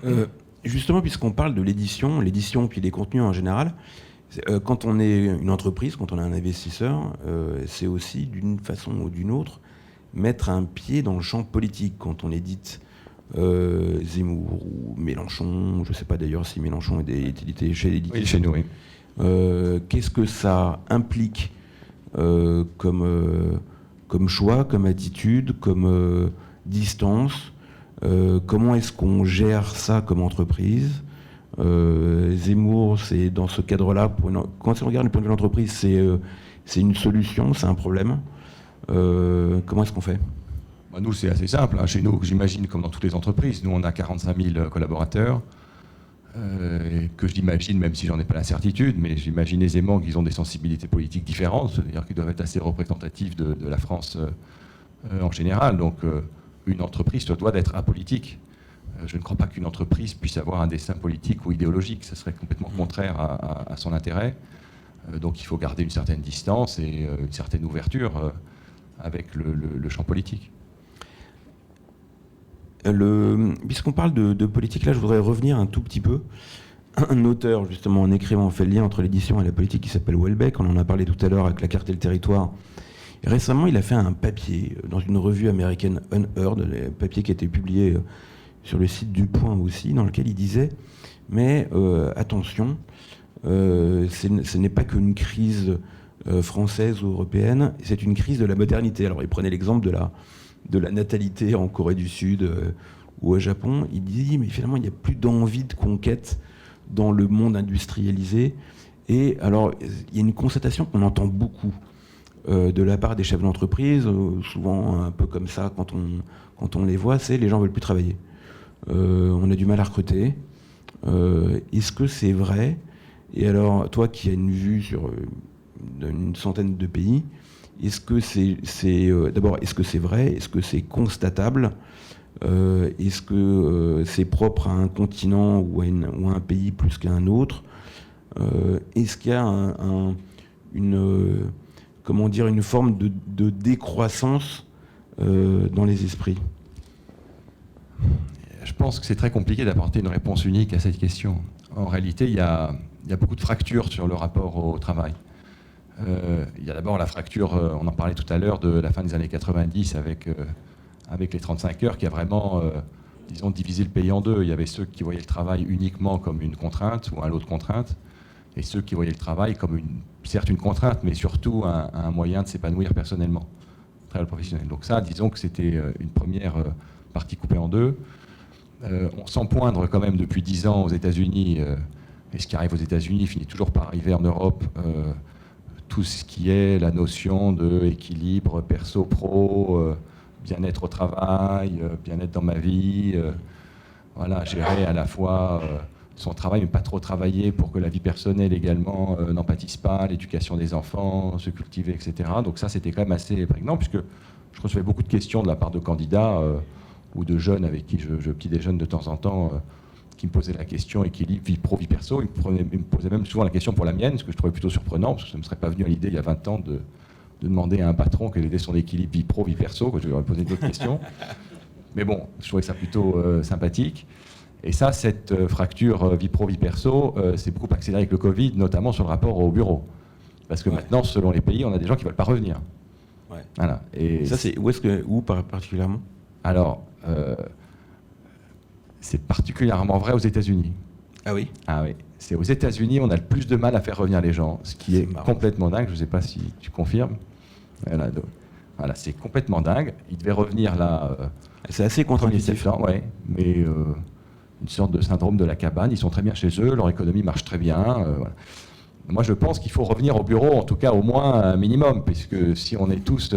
Ouais. Justement, puisqu'on parle de l'édition puis les contenus en général, quand on est une entreprise, quand on est un investisseur, c'est aussi d'une façon ou d'une autre mettre un pied dans le champ politique quand on édite Zemmour ou Mélenchon. Je ne sais pas d'ailleurs si Mélenchon est édité chez l'éditeur. Oui, chez nous, oui. Qu'est-ce que ça implique comme choix, comme attitude, comme distance? Comment est-ce qu'on gère ça comme entreprise? Zemmour, c'est dans ce cadre-là, quand on regarde le point de vue de l'entreprise, c'est une solution, c'est un problème. Comment est-ce qu'on fait? Nous, c'est assez simple. Chez nous, j'imagine, comme dans toutes les entreprises, nous, on a 45 000 collaborateurs, que j'imagine, même si j'en ai pas la certitude, mais j'imagine aisément qu'ils ont des sensibilités politiques différentes, c'est-à-dire qu'ils doivent être assez représentatifs de la France en général. Donc, une entreprise doit être apolitique. Je ne crois pas qu'une entreprise puisse avoir un dessein politique ou idéologique. Ce serait complètement contraire à son intérêt. Donc, il faut garder une certaine distance et une certaine ouverture avec le champ politique. Puisqu'on parle de politique, là, je voudrais revenir un tout petit peu. Un auteur, justement, en écrivant, on fait le lien entre l'édition et la politique, qui s'appelle Houellebecq. On en a parlé tout à l'heure avec La Carte et le Territoire. Et récemment, il a fait un papier dans une revue américaine Unheard, un papier qui a été publié sur le site du Point aussi, dans lequel il disait « Mais attention, ce n'est pas qu'une crise française ou européenne, c'est une crise de la modernité. » Alors, il prenait l'exemple de la natalité en Corée du Sud ou au Japon. Il dit « Mais finalement, il n'y a plus d'envie de conquête dans le monde industrialisé. » Et alors, il y a une constatation qu'on entend beaucoup de la part des chefs d'entreprise, souvent un peu comme ça quand on les voit, c'est les gens ne veulent plus travailler. On a du mal à recruter. Est-ce que c'est vrai? Et alors, toi qui as une vue sur une centaine de pays, est-ce que d'abord, est-ce que c'est vrai? Est-ce que c'est constatable? Est-ce que c'est propre à un continent ou à un pays plus qu'à un autre? Est-ce qu'il y a une forme de décroissance dans les esprits? Je pense que c'est très compliqué d'apporter une réponse unique à cette question. En réalité, il y a beaucoup de fractures sur le rapport au travail. Il y a d'abord la fracture, on en parlait tout à l'heure, de la fin des années 90 avec les 35 heures qui a vraiment, disons, divisé le pays en deux. Il y avait ceux qui voyaient le travail uniquement comme une contrainte ou un lot de contraintes. et ceux qui voyaient le travail comme certes une contrainte, mais surtout un moyen de s'épanouir personnellement, le travail professionnel. Donc ça, disons que c'était une première partie coupée en deux. On sent poindre quand même depuis 10 ans aux États-Unis, et ce qui arrive aux États-Unis finit toujours par arriver en Europe, tout ce qui est la notion d'équilibre perso-pro, bien-être au travail, bien-être dans ma vie, voilà, gérer à la fois son travail, mais pas trop travailler pour que la vie personnelle également n'en pâtisse pas, l'éducation des enfants, se cultiver, etc. Donc ça, c'était quand même assez prégnant, puisque je recevais beaucoup de questions de la part de candidats ou de jeunes avec qui je petit déjeune de temps en temps, qui me posaient la question équilibre, vie pro, vie perso. Ils me posaient même souvent la question pour la mienne, ce que je trouvais plutôt surprenant, parce que ça ne me serait pas venu à l'idée il y a 20 ans de demander à un patron quel était son équilibre vie pro, vie perso, que je lui aurais posé d'autres questions. Mais bon, je trouvais ça plutôt sympathique. Et ça, cette fracture vie pro, vie perso, c'est beaucoup accéléré avec le Covid, notamment sur le rapport au bureau. Parce que maintenant, selon les pays, on a des gens qui ne veulent pas revenir. Ouais. Voilà. Et ça, c'est où particulièrement? Alors, c'est particulièrement vrai aux États-Unis. Ah oui? Ah oui. C'est aux États-Unis, on a le plus de mal à faire revenir les gens, ce qui est complètement dingue. Je ne sais pas si tu confirmes. Voilà, c'est complètement dingue. Ils devaient revenir là. C'est assez contre-intuitif. Ouais, mais une sorte de syndrome de la cabane. Ils sont très bien chez eux, leur économie marche très bien. Voilà. Moi, je pense qu'il faut revenir au bureau, en tout cas au moins un minimum, puisque si on est tous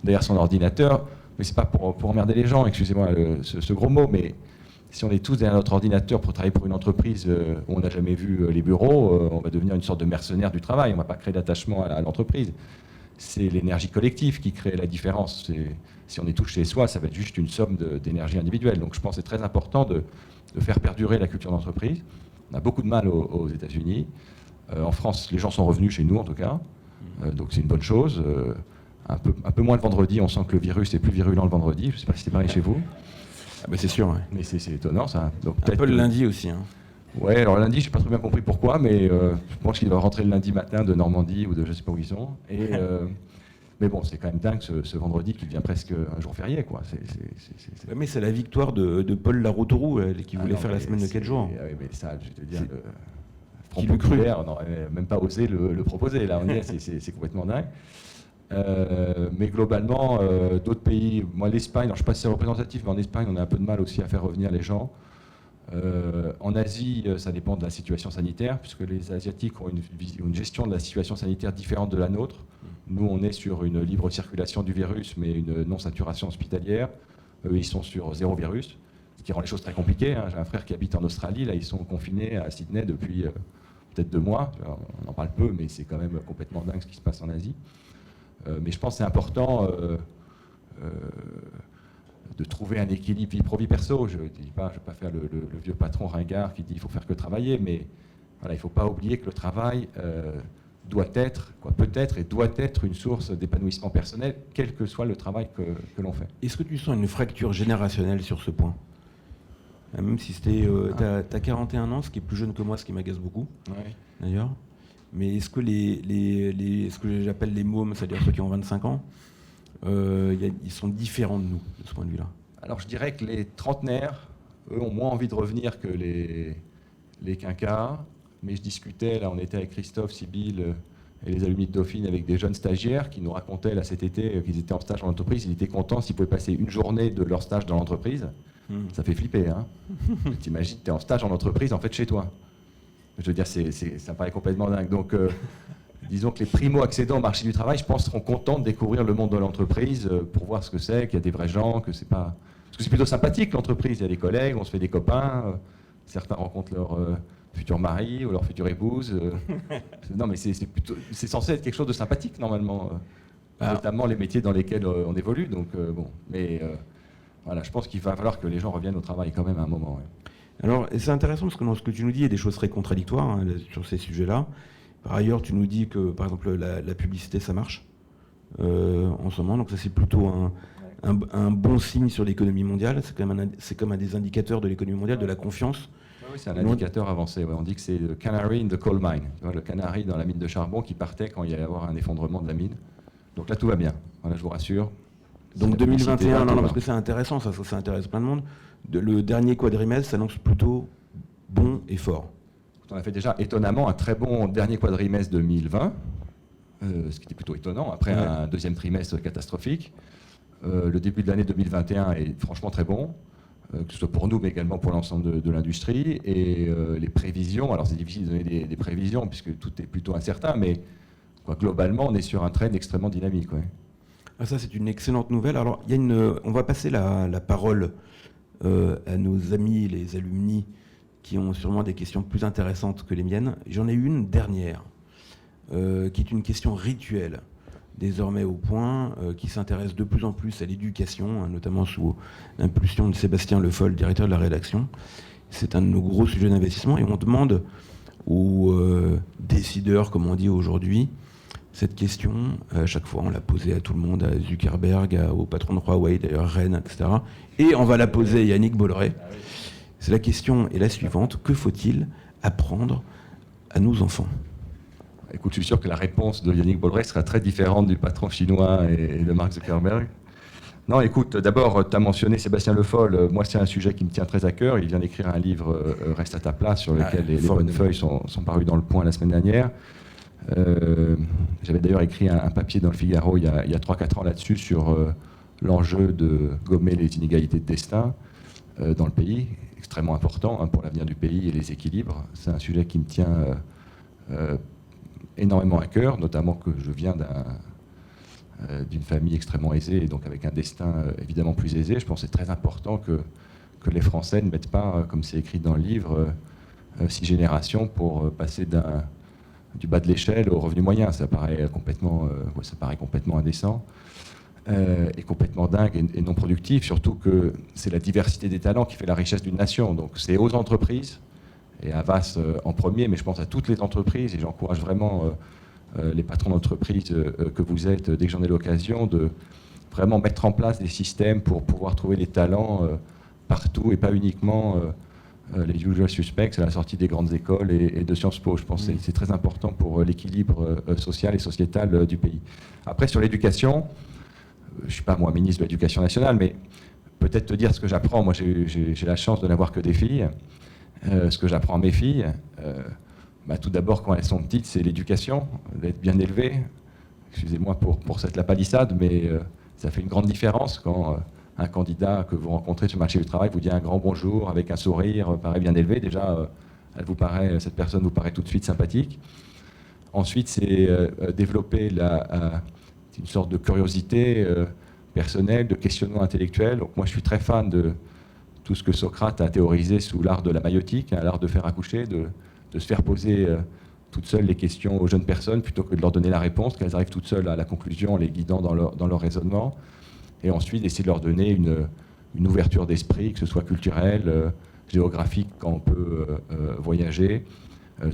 derrière son ordinateur, mais c'est pas pour emmerder les gens, excusez-moi ce gros mot, mais si on est tous derrière notre ordinateur pour travailler pour une entreprise où on n'a jamais vu les bureaux, on va devenir une sorte de mercenaire du travail. On ne va pas créer d'attachement à l'entreprise. C'est l'énergie collective qui crée la différence. Si on est tous chez soi, ça va être juste une somme d'énergie individuelle. Donc je pense que c'est très important de faire perdurer la culture d'entreprise. On a beaucoup de mal aux États-Unis. En France, les gens sont revenus chez nous en tout cas. Donc c'est une bonne chose. Un peu moins le vendredi, on sent que le virus est plus virulent le vendredi. Je ne sais pas si c'est pareil chez vous. Ah bah c'est sûr, ouais. Mais c'est étonnant ça. Donc, un peu le lundi aussi. Hein. Ouais, alors lundi, je n'ai pas très bien compris pourquoi, mais je pense qu'ils doivent rentrer le lundi matin de Normandie ou de je ne sais pas où ils sont. Mais bon, c'est quand même dingue ce vendredi qui devient presque un jour férié, quoi. Ouais, mais c'est la victoire de Paul Laroutourou qui voulait faire la semaine de 4 jours. Oui, mais ça, je vais te dire, le Front qui le crut. Populaire n'aurait même pas osé le proposer. Là, on y est, c'est complètement dingue. Mais globalement, d'autres pays, moi l'Espagne, je ne sais pas si c'est représentatif, mais en Espagne, on a un peu de mal aussi à faire revenir les gens. En Asie, ça dépend de la situation sanitaire, puisque les Asiatiques ont une gestion de la situation sanitaire différente de la nôtre. Nous, on est sur une libre circulation du virus, mais une non-saturation hospitalière. Eux, ils sont sur 0 virus, ce qui rend les choses très compliquées. Hein. J'ai un frère qui habite en Australie, là, ils sont confinés à Sydney depuis peut-être 2 mois. On en parle peu, mais c'est quand même complètement dingue ce qui se passe en Asie. Mais je pense que c'est important de trouver un équilibre vie pro, vie perso. Je ne vais pas faire le vieux patron ringard qui dit qu'il faut faire que travailler, mais voilà, il ne faut pas oublier que le travail doit être une source d'épanouissement personnel, quel que soit le travail que l'on fait. Est-ce que tu sens une fracture générationnelle sur ce point? Même si c'était... tu as 41 ans, ce qui est plus jeune que moi, ce qui m'agace beaucoup, d'ailleurs. Mais est-ce que ce que j'appelle les mômes, c'est-à-dire ceux qui ont 25 ans, ils sont différents de nous, de ce point de vue-là? Alors je dirais que les trentenaires, eux, ont moins envie de revenir que les quinquas. Mais je discutais, là on était avec Christophe, Sybille et les alumni de Dauphine avec des jeunes stagiaires qui nous racontaient là cet été qu'ils étaient en stage dans l'entreprise. Ils étaient contents s'ils pouvaient passer une journée de leur stage dans l'entreprise. Ça fait flipper, hein. T'imagines, t'es en stage en entreprise, en fait chez toi. Je veux dire, ça me paraît complètement dingue. Donc, disons que les primo-accédants au marché du travail, je pense, seront contents de découvrir le monde de l'entreprise pour voir ce que c'est, qu'il y a des vrais gens, que c'est pas... Parce que c'est plutôt sympathique, l'entreprise. Il y a des collègues, on se fait des copains. Certains rencontrent leur futur mari ou leur future épouse. Non, mais c'est censé être quelque chose de sympathique, normalement. Notamment les métiers dans lesquels on évolue. Donc, bon. Mais voilà, je pense qu'il va falloir que les gens reviennent au travail quand même à un moment. Ouais. Alors, c'est intéressant parce que dans ce que tu nous dis, il y a des choses très contradictoires hein, sur ces sujets-là. Par ailleurs, tu nous dis que, par exemple, la publicité, ça marche en ce moment. Donc ça, c'est plutôt un bon signe sur l'économie mondiale. C'est comme un des indicateurs de l'économie mondiale, de la confiance. Oui, c'est un indicateur avancé. Ouais. On dit que c'est le canary in the coal mine. Tu vois, le canari dans la mine de charbon qui partait quand il y allait y avoir un effondrement de la mine. Donc là, tout va bien. Voilà, je vous rassure. Donc 2021, non, parce que c'est intéressant, ça intéresse plein de monde. Le dernier quadrimestre s'annonce plutôt bon et fort. On a fait déjà étonnamment un très bon dernier quadrimestre 2020, ce qui était plutôt étonnant, après un deuxième trimestre catastrophique. Le début de l'année 2021 est franchement très bon, que ce soit pour nous, mais également pour l'ensemble de l'industrie. Et les prévisions, alors c'est difficile de donner des prévisions, puisque tout est plutôt incertain, mais globalement, on est sur un trend extrêmement dynamique. Ouais. Ah, ça, c'est une excellente nouvelle. Alors, on va passer la parole à nos amis, les alumni, qui ont sûrement des questions plus intéressantes que les miennes. J'en ai une dernière, qui est une question rituelle, désormais au point, qui s'intéresse de plus en plus à l'éducation, hein, notamment sous l'impulsion de Sébastien Le Foll, directeur de la rédaction. C'est un de nos gros sujets d'investissement, et on demande aux décideurs, comme on dit aujourd'hui, cette question. À chaque fois, on l'a posée à tout le monde, à Zuckerberg, au patron de Huawei, d'ailleurs Rennes, etc. Et on va la poser à Yannick Bolloré. C'est la question est la suivante: que faut-il apprendre à nos enfants? Écoute, je suis sûr que la réponse de Yannick Bolloré sera très différente du patron chinois et de Mark Zuckerberg. Non, écoute, d'abord, tu as mentionné Sébastien Le Foll. Moi, c'est un sujet qui me tient très à cœur. Il vient d'écrire un livre, Reste à ta place, sur lequel les bonnes feuilles sont parues dans Le Point la semaine dernière. J'avais d'ailleurs écrit un papier dans le Figaro il y a 3-4 ans là-dessus, sur l'enjeu de gommer les inégalités de destin dans le pays, extrêmement important pour l'avenir du pays et les équilibres. C'est un sujet qui me tient énormément à cœur, notamment que je viens d'une famille extrêmement aisée, et donc avec un destin évidemment plus aisé. Je pense que c'est très important que les Français ne mettent pas, comme c'est écrit dans le livre, 6 générations pour passer du bas de l'échelle au revenu moyen. Ça paraît complètement indécent et complètement dingue et non productif, surtout que c'est la diversité des talents qui fait la richesse d'une nation. Donc c'est aux entreprises, et à Havas en premier, mais je pense à toutes les entreprises, et j'encourage vraiment les patrons d'entreprise que vous êtes, dès que j'en ai l'occasion, de vraiment mettre en place des systèmes pour pouvoir trouver les talents partout, et pas uniquement les usual suspects à la sortie des grandes écoles et de Sciences Po. Je pense que c'est très important pour l'équilibre social et sociétal du pays. Après, sur l'éducation, je ne suis pas moi ministre de l'Éducation nationale, mais peut-être te dire ce que j'apprends. Moi, j'ai la chance de n'avoir que des filles. Ce que j'apprends à mes filles, tout d'abord, quand elles sont petites, c'est l'éducation, d'être bien élevées. Excusez-moi pour cette lapalissade, mais ça fait une grande différence quand un candidat que vous rencontrez sur le marché du travail vous dit un grand bonjour avec un sourire, paraît bien élevé. Déjà, cette personne vous paraît tout de suite sympathique. Ensuite, c'est développer une sorte de curiosité personnelle, de questionnement intellectuel. Donc moi, je suis très fan de tout ce que Socrate a théorisé sous l'art de la maïotique, l'art de faire accoucher, de se faire poser toutes seules les questions aux jeunes personnes plutôt que de leur donner la réponse, qu'elles arrivent toutes seules à la conclusion en les guidant dans leur raisonnement. Et ensuite, essayer de leur donner une ouverture d'esprit, que ce soit culturelle, géographique, quand on peut voyager,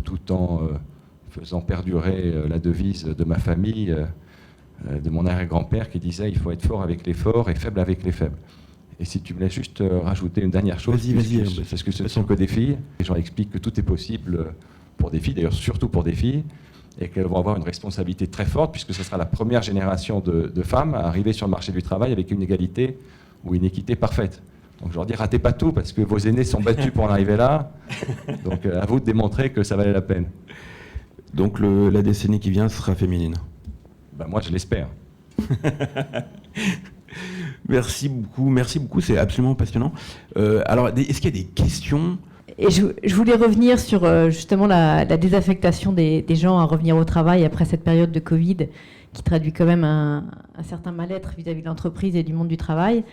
tout en faisant perdurer la devise de ma famille, de mon arrière-grand-père, qui disait « il faut être fort avec les forts et faible avec les faibles ». Et si tu me laisses juste rajouter une dernière chose, parce que ce ne sont que des filles, et j'en explique que tout est possible pour des filles, d'ailleurs surtout pour des filles, et qu'elles vont avoir une responsabilité très forte, puisque ce sera la première génération de femmes à arriver sur le marché du travail avec une égalité ou une équité parfaite. Donc je leur dis, ratez pas tout, parce que vos aînés sont battus pour en arriver là, donc à vous de démontrer que ça valait la peine. Donc la décennie qui vient sera féminine. Moi je l'espère. Merci beaucoup, c'est absolument passionnant. Alors, est-ce qu'il y a des questions? Et je voulais revenir sur justement la désaffectation des gens à revenir au travail après cette période de Covid, qui traduit quand même un certain mal-être vis-à-vis de l'entreprise et du monde du travail.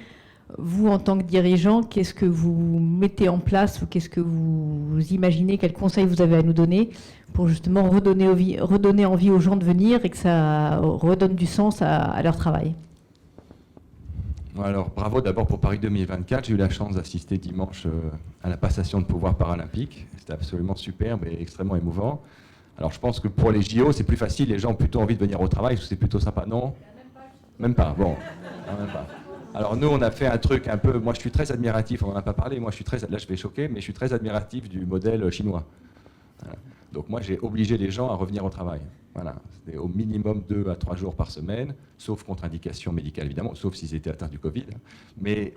Vous, en tant que dirigeant, qu'est-ce que vous mettez en place, ou qu'est-ce que vous imaginez, quels conseils vous avez à nous donner pour justement redonner envie aux gens de venir et que ça redonne du sens à leur travail? Alors, bravo d'abord pour Paris 2024. J'ai eu la chance d'assister dimanche à la passation de pouvoir paralympique. C'était absolument superbe et extrêmement émouvant. Alors, je pense que pour les JO, c'est plus facile. Les gens ont plutôt envie de venir au travail, parce que c'est plutôt sympa. Non ? Même pas. Bon. Non, même pas. Alors, nous, on a fait un truc un peu... Moi, je suis très admiratif. On n'en a pas parlé. Moi, là, je vais choquer, mais je suis très admiratif du modèle chinois. Voilà. Donc, moi, j'ai obligé les gens à revenir au travail. Voilà, c'était au minimum 2 à 3 jours par semaine, sauf contre-indication médicale évidemment, sauf s'ils étaient atteints du Covid. Mais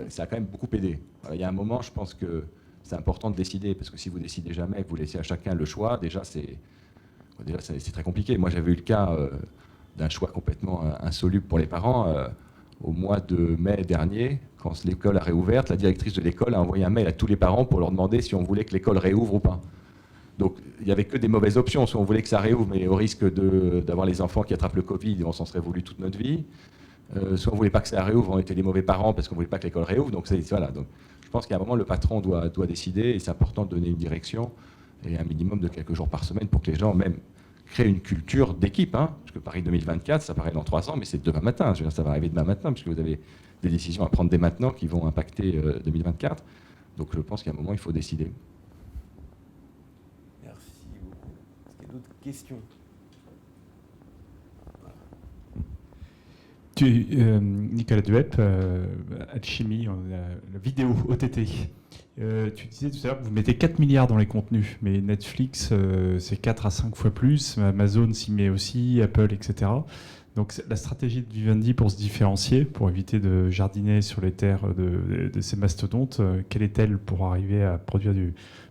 ça a quand même beaucoup aidé. Voilà, il y a un moment, je pense que c'est important de décider, parce que si vous décidez jamais, que vous laissez à chacun le choix, déjà c'est très compliqué. Moi, j'avais eu le cas d'un choix complètement insoluble pour les parents. Au mois de mai dernier, quand l'école a réouvert, la directrice de l'école a envoyé un mail à tous les parents pour leur demander si on voulait que l'école réouvre ou pas. Donc, il n'y avait que des mauvaises options. Soit on voulait que ça réouvre, mais au risque d'avoir les enfants qui attrapent le Covid, et on s'en serait voulu toute notre vie. Soit on ne voulait pas que ça réouvre, on était des mauvais parents parce qu'on ne voulait pas que l'école réouvre. Donc, voilà. Donc, je pense qu'à un moment, le patron doit décider, et c'est important de donner une direction et un minimum de quelques jours par semaine pour que les gens même créent une culture d'équipe. Parce que Paris 2024, ça paraît dans 3 ans, mais c'est demain matin. Je veux dire, ça va arriver demain matin, puisque vous avez des décisions à prendre dès maintenant qui vont impacter 2024. Donc, je pense qu'à un moment, il faut décider. Merci beaucoup. Est-ce qu'il y a d'autres questions? Nicolas Duep, Alchimie, la vidéo OTT. Tu disais tout à l'heure que vous mettez 4 milliards dans les contenus, mais Netflix, c'est 4 à 5 fois plus, Amazon s'y met aussi, Apple, etc. Donc la stratégie de Vivendi pour se différencier, pour éviter de jardiner sur les terres de ces mastodontes, quelle est-elle pour arriver à produire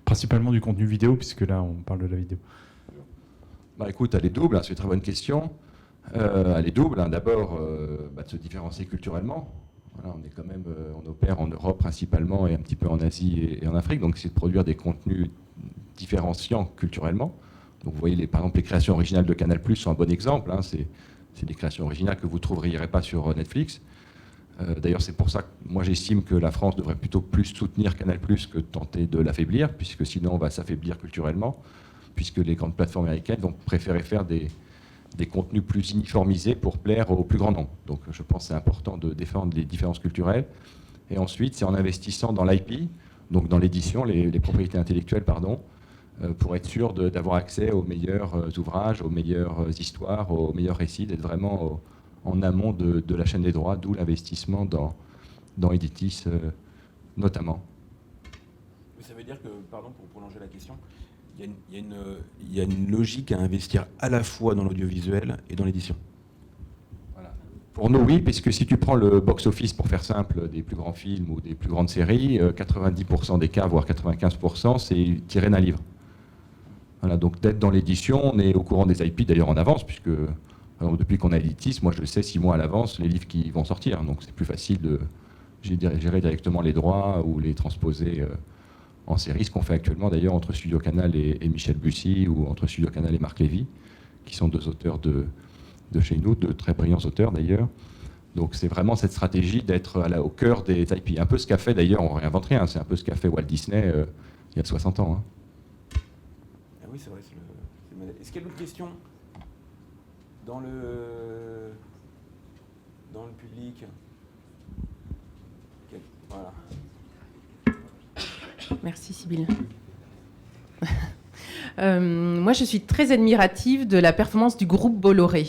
principalement du contenu vidéo, puisque là on parle de la vidéo? Écoute, elle est double, c'est une très bonne question. Elle est double. D'abord, de se différencier culturellement. Voilà, on opère en Europe principalement et un petit peu en Asie et en Afrique. Donc, c'est de produire des contenus différenciants culturellement. Donc, vous voyez, par exemple, les créations originales de Canal+ sont un bon exemple. C'est des créations originales que vous ne trouveriez pas sur Netflix. D'ailleurs, c'est pour ça que moi, j'estime que la France devrait plutôt plus soutenir Canal+ que tenter de l'affaiblir, puisque sinon, on va s'affaiblir culturellement, puisque les grandes plateformes américaines vont préférer faire des contenus plus uniformisés pour plaire au plus grand nombre. Donc je pense que c'est important de défendre les différences culturelles. Et ensuite, c'est en investissant dans l'IP, donc dans l'édition, les propriétés intellectuelles, pour être sûr d'avoir accès aux meilleurs ouvrages, aux meilleures histoires, aux meilleurs récits, d'être vraiment en amont de la chaîne des droits, d'où l'investissement dans Editis notamment. Ça veut dire que, pardon pour prolonger la question, il y a une logique à investir à la fois dans l'audiovisuel et dans l'édition. Voilà. Pour nous, oui, puisque si tu prends le box-office, pour faire simple, des plus grands films ou des plus grandes séries, 90% des cas, voire 95%, c'est tiré d'un livre. Voilà, donc d'être dans l'édition, on est au courant des IP d'ailleurs en avance, puisque depuis qu'on a Editis, moi je le sais 6 mois à l'avance, les livres qui vont sortir. Donc c'est plus facile de gérer directement les droits ou les transposer en série, ce qu'on fait actuellement d'ailleurs entre Studio Canal et Michel Bussy, ou entre Studio Canal et Marc Lévy, qui sont 2 auteurs de chez nous, 2 très brillants auteurs d'ailleurs. Donc c'est vraiment cette stratégie d'être au cœur des IP. Un peu ce qu'a fait d'ailleurs, on ne réinvente rien, c'est un peu ce qu'a fait Walt Disney il y a 60 ans. Ah oui, c'est vrai. Est-ce qu'il y a d'autres questions dans le public? Voilà. Merci Sybille. Moi, je suis très admirative de la performance du groupe Bolloré.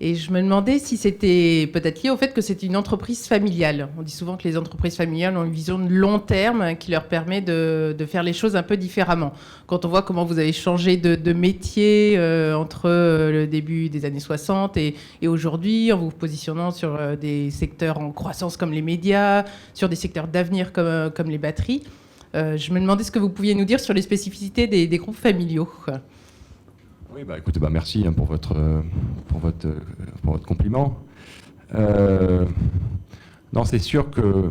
Et je me demandais si c'était peut-être lié au fait que c'est une entreprise familiale. On dit souvent que les entreprises familiales ont une vision de long terme qui leur permet de faire les choses un peu différemment. Quand on voit comment vous avez changé de métier entre le début des années 60 et aujourd'hui, en vous positionnant sur des secteurs en croissance comme les médias, sur des secteurs d'avenir comme les batteries, je me demandais ce que vous pouviez nous dire sur les spécificités des groupes familiaux. Oui, écoutez, merci pour votre compliment. Non, c'est sûr que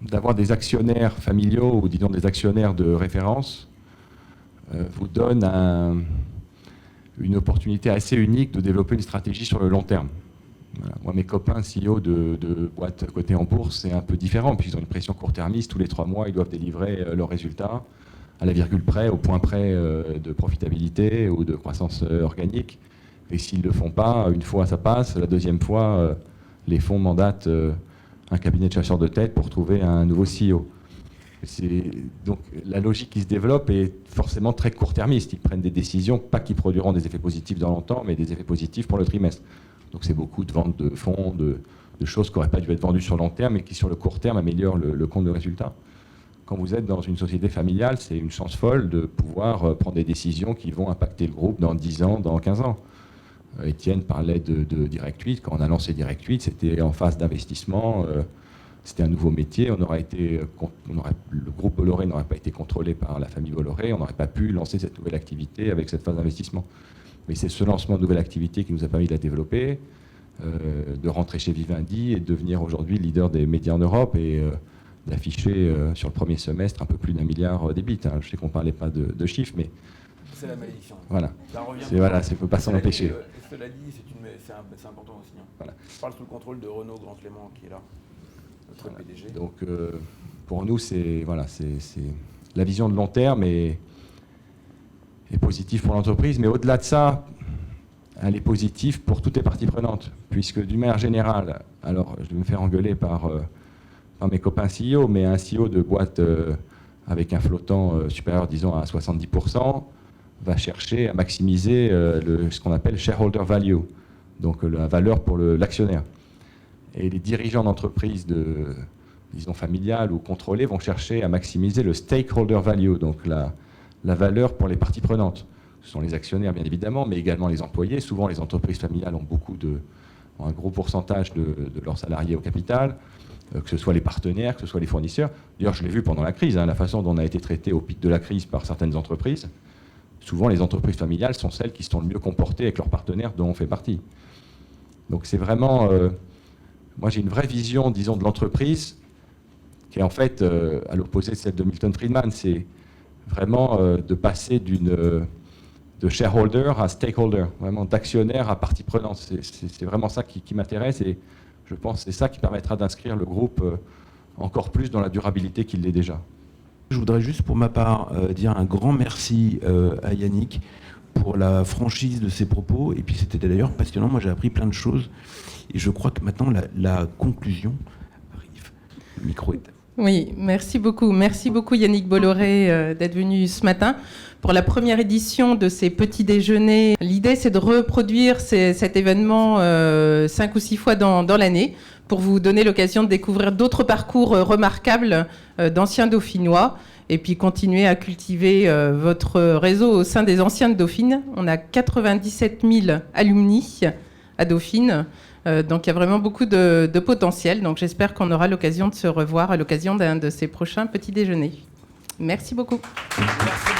d'avoir des actionnaires familiaux ou disons des actionnaires de référence vous donne une opportunité assez unique de développer une stratégie sur le long terme. Voilà. Moi, mes copains CEO de boîtes cotées en bourse, c'est un peu différent, puisqu'ils ont une pression court-termiste. Tous les 3 mois, ils doivent délivrer leurs résultats à la virgule près, au point près de profitabilité ou de croissance organique. Et s'ils ne le font pas, une fois ça passe, la deuxième fois, les fonds mandatent un cabinet de chasseurs de tête pour trouver un nouveau CEO. Donc la logique qui se développe est forcément très court-termiste. Ils prennent des décisions, pas qui produiront des effets positifs dans longtemps, mais des effets positifs pour le trimestre. Donc c'est beaucoup de ventes de fonds, de choses qui n'auraient pas dû être vendues sur le long terme, mais qui sur le court terme améliorent le compte de résultat. Quand vous êtes dans une société familiale, c'est une chance folle de pouvoir prendre des décisions qui vont impacter le groupe dans 10 ans, dans 15 ans. Étienne parlait de Direct 8. Quand on a lancé Direct 8, c'était en phase d'investissement c'était un nouveau métier, le groupe Bolloré n'aurait pas été contrôlé par la famille Bolloré, on n'aurait pas pu lancer cette nouvelle activité avec cette phase d'investissement. Mais c'est ce lancement de nouvelle activité qui nous a permis de la développer, de rentrer chez Vivendi et de devenir aujourd'hui leader des médias en Europe et d'afficher sur le premier semestre un peu plus d'1 milliard d'EBIT. Hein. Je sais qu'on ne parlait pas de chiffres, mais... C'est la malédiction. Voilà. Ça revient. Voilà, ça ne peut pas s'en empêcher. Cela dit, c'est important aussi. Hein. Voilà. Je parle sous le contrôle de Renaud Grand-Clément qui est là, notre PDG. Donc pour nous, c'est la vision de long terme est positive pour l'entreprise, mais au-delà de ça, elle est positive pour toutes les parties prenantes, puisque d'une manière générale, alors je vais me faire engueuler par mes copains CEO, mais un CEO de boîte avec un flottant supérieur, disons, à 70%, va chercher à maximiser ce qu'on appelle shareholder value, donc la valeur pour l'actionnaire. Et les dirigeants d'entreprises, disons familiales ou contrôlées, vont chercher à maximiser le stakeholder value, donc la valeur pour les parties prenantes. Ce sont les actionnaires, bien évidemment, mais également les employés. Souvent, les entreprises familiales ont un gros pourcentage de leurs salariés au capital, que ce soit les partenaires, que ce soit les fournisseurs. D'ailleurs, je l'ai vu pendant la crise, hein, la façon dont on a été traité au pic de la crise par certaines entreprises. Souvent, les entreprises familiales sont celles qui sont le mieux comportées avec leurs partenaires dont on fait partie. Donc c'est vraiment... moi, j'ai une vraie vision, disons, de l'entreprise qui est en fait, à l'opposé de celle de Milton Friedman, c'est vraiment de passer de shareholder à stakeholder, vraiment d'actionnaire à partie prenante. C'est vraiment ça qui m'intéresse et je pense que c'est ça qui permettra d'inscrire le groupe encore plus dans la durabilité qu'il l'est déjà. Je voudrais juste pour ma part dire un grand merci à Yannick pour la franchise de ses propos. Et puis c'était d'ailleurs passionnant, moi j'ai appris plein de choses. Et je crois que maintenant la conclusion arrive. Le micro est à vous. Oui, merci beaucoup. Merci beaucoup Yannick Bolloré d'être venu ce matin. Pour la première édition de ces petits déjeuners, l'idée c'est de reproduire cet événement 5 ou 6 fois dans l'année pour vous donner l'occasion de découvrir d'autres parcours remarquables d'anciens dauphinois et puis continuer à cultiver votre réseau au sein des anciennes dauphines. On a 97 000 alumni à Dauphine, donc il y a vraiment beaucoup de potentiel. Donc j'espère qu'on aura l'occasion de se revoir à l'occasion d'un de ces prochains petits déjeuners. Merci beaucoup. Merci.